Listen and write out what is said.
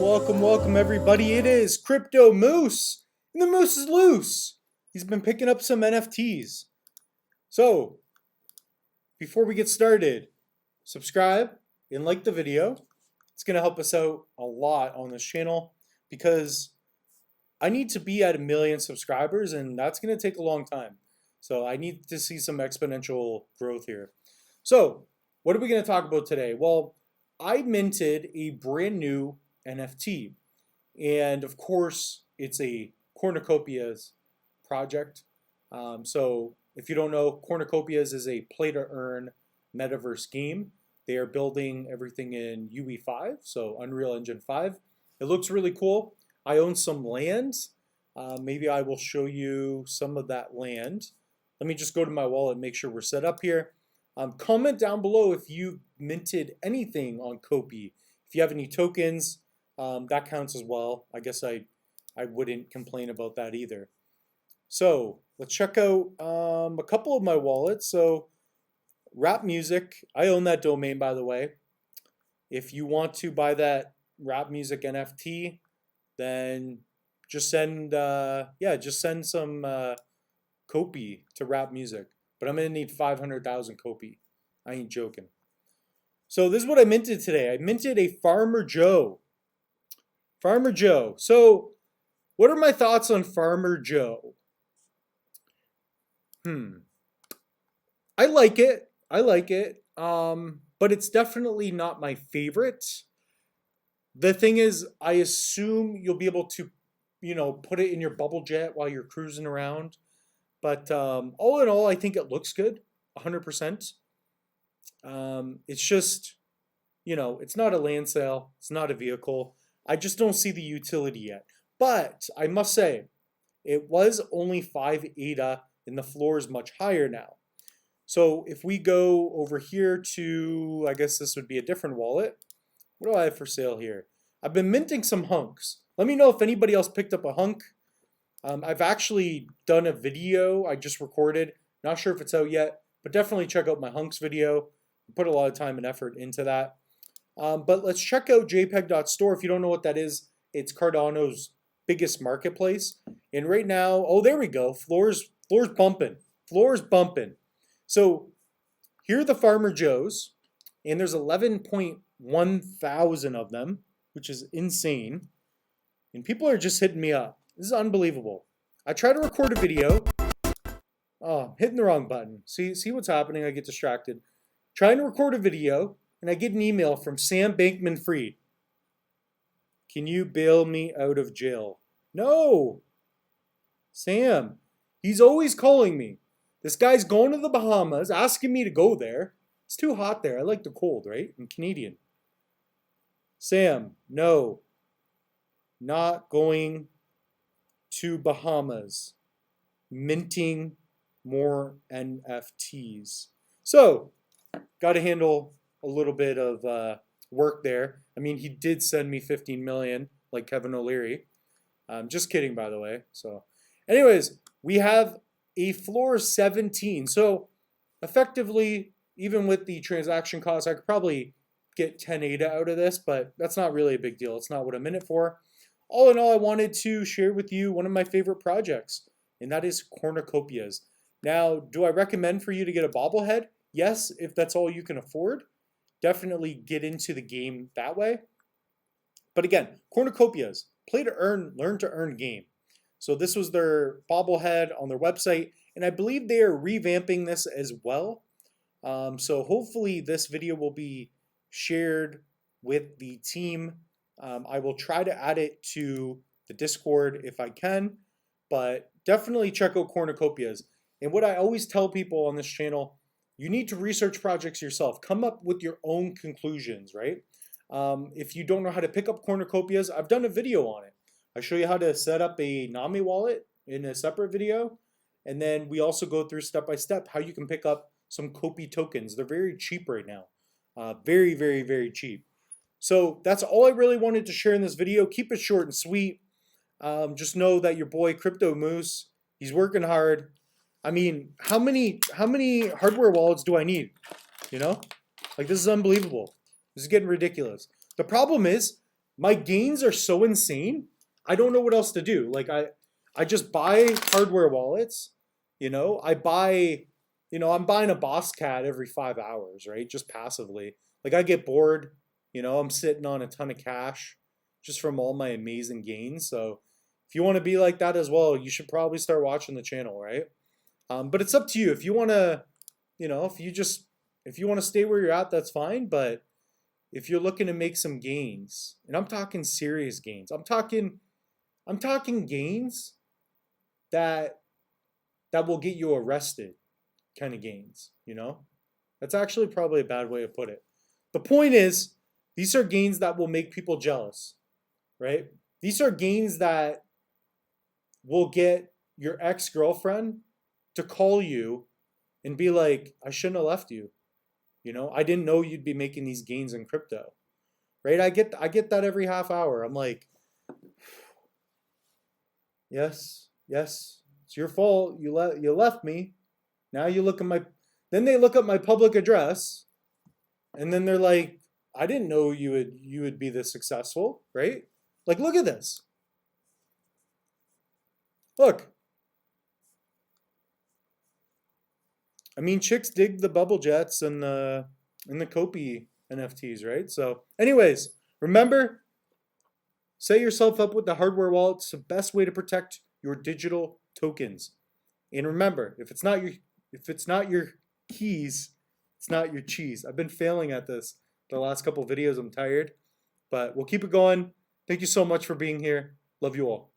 welcome everybody. It is Crypto Moose, and the moose is loose. He's been picking up some NFTs. So, before we get started, subscribe and like the video. It's going to help us out a lot on this channel because I need to be at 1 million subscribers, and that's going to take a long time. So, I need to see some exponential growth here. So, what are we going to talk about today? Well, I minted a brand new NFT, and of course it's a Cornucopias project. So if you don't know, Cornucopias is a play to earn metaverse game. They are building everything in UE5, so Unreal Engine 5. It looks really cool. I own some land. Maybe I will show you some of that land. Let me just go to my wallet and make sure we're set up here. Comment down below if you minted anything on Copi. If you have any tokens, that counts as well. I guess I wouldn't complain about that either. So let's check out a couple of my wallets. So Rap Music, I own that domain, by the way. If you want to buy that Rap Music NFT, then just send some Copi to Rap Music. But I'm gonna need 500,000 Copi. I ain't joking. So this is what I minted today. I minted a Farmer Joe. Farmer Joe. So what are my thoughts on Farmer Joe? I like it. But it's definitely not my favorite. The thing is, I assume you'll be able to, put it in your bubble jet while you're cruising around. But all in all, I think it looks good, 100%. It's just, it's not a land sale. It's not a vehicle. I just don't see the utility yet. But I must say, it was only 5 ADA, and the floor is much higher now. So if we go over here to, I guess this would be a different wallet. What do I have for sale here? I've been minting some hunks. Let me know if anybody else picked up a hunk. I've actually done a video I just recorded. Not sure if it's out yet, but definitely check out my hunks video. Put a lot of time and effort into that. But let's check out jpeg.store. If you don't know what that is, it's Cardano's biggest marketplace. And right now, oh, there we go. Floor's bumping. Floor's bumping. So here are the Farmer Joes, and there's 11.1 thousand of them, which is insane. And people are just hitting me up. This is unbelievable. I try to record a video. Oh, I'm hitting the wrong button. See what's happening? I get distracted. Trying to record a video, and I get an email from Sam Bankman-Fried. Can you bail me out of jail? No. Sam, he's always calling me. This guy's going to the Bahamas, asking me to go there. It's too hot there. I like the cold, right? I'm Canadian. Sam, no. Not going to Bahamas. Minting more NFTs. So, got to handle a little bit of work there. I mean, he did send me 15 million, like Kevin O'Leary. Just kidding, by the way. So, anyways, we have a floor 17. So, effectively, even with the transaction costs, I could probably get 10 ADA out of this, but that's not really a big deal. It's not what I'm in it for. All in all, I wanted to share with you one of my favorite projects, and that is Cornucopias. Now, do I recommend for you to get a bobblehead? Yes, if that's all you can afford. Definitely get into the game that way. But again, Cornucopias, play to earn, learn to earn game. So this was their bobblehead on their website, and I believe they are revamping this as well. So hopefully this video will be shared with the team. I will try to add it to the Discord if I can, but definitely check out Cornucopias. And what I always tell people on this channel, you need to research projects yourself. Come up with your own conclusions, right? If you don't know how to pick up Cornucopias, I've done a video on it. I show you how to set up a Nami wallet in a separate video. And then we also go through step by step how you can pick up some Copi tokens. They're very cheap right now. Very, very, very cheap. So that's all I really wanted to share in this video. Keep it short and sweet. Just know that your boy Crypto Moose, he's working hard. I mean, how many hardware wallets do I need? Like, this is unbelievable. This is getting ridiculous. The problem is my gains are so insane. I don't know what else to do. Like I just buy hardware wallets. I buy, I'm buying a Boss Cat every 5 hours, right? Just passively. Like I get bored, I'm sitting on a ton of cash just from all my amazing gains. So if you want to be like that as well, you should probably start watching the channel, right? But it's up to you. If you want to, if you want to stay where you're at, that's fine. But if you're looking to make some gains, and I'm talking serious gains, I'm talking gains that will get you arrested kind of gains. That's actually probably a bad way to put it. The point is, these are gains that will make people jealous, right? These are gains that will get your ex-girlfriend to call you and be like, I shouldn't have left you. I didn't know you'd be making these gains in crypto. Right? I get that every half hour. I'm like, yes, it's your fault. You left me. Now you look at then they look at my public address, and then they're like, I didn't know you would be this successful, right? Like, look at this. Look. I mean, chicks dig the bubble jets and the copi NFTs, right? So anyways, remember, set yourself up with the hardware wallet. It's the best way to protect your digital tokens. And remember, if it's not your keys, it's not your cheese. I've been failing at this the last couple of videos. I'm tired, but we'll keep it going. Thank you so much for being here. Love you all.